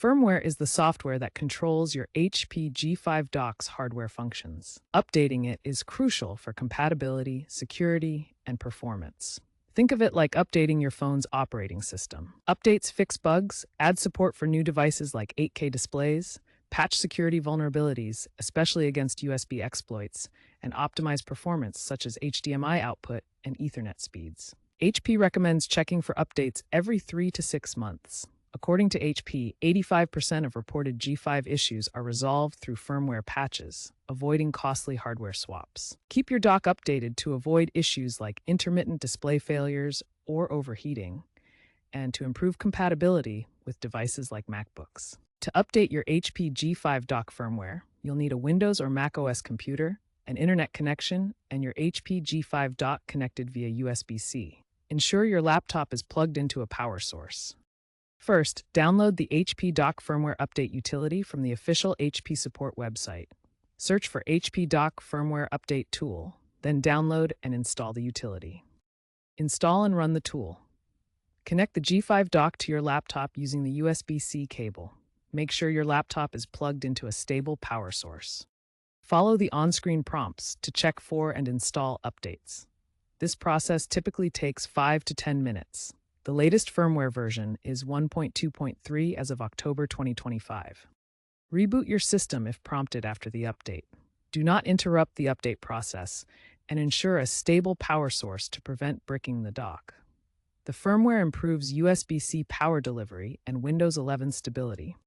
Firmware is the software that controls your HP G5 dock's hardware functions. Updating it is crucial for compatibility, security, and performance. Think of it like updating your phone's operating system. Updates fix bugs, add support for new devices like 8K displays, patch security vulnerabilities, especially against USB exploits, and optimize performance such as HDMI output and Ethernet speeds. HP recommends checking for updates every 3 to 6 months. According to HP, 85% of reported G5 issues are resolved through firmware patches, avoiding costly hardware swaps. Keep your dock updated to avoid issues like intermittent display failures or overheating, and to improve compatibility with devices like MacBooks. To update your HP G5 dock firmware, you'll need a Windows or Mac OS computer, an internet connection, and your HP G5 dock connected via USB-C. Ensure your laptop is plugged into a power source. First, download the HP Dock Firmware Update utility from the official HP support website. Search for HP Dock Firmware Update tool, then download and install the utility. Install and run the tool. Connect the G5 dock to your laptop using the USB-C cable. Make sure your laptop is plugged into a stable power source. Follow the on-screen prompts to check for and install updates. This process typically takes 5 to 10 minutes. The latest firmware version is 1.2.3 as of October 2025. Reboot your system if prompted after the update. Do not interrupt the update process and ensure a stable power source to prevent bricking the dock. The firmware improves USB-C power delivery and Windows 11 stability.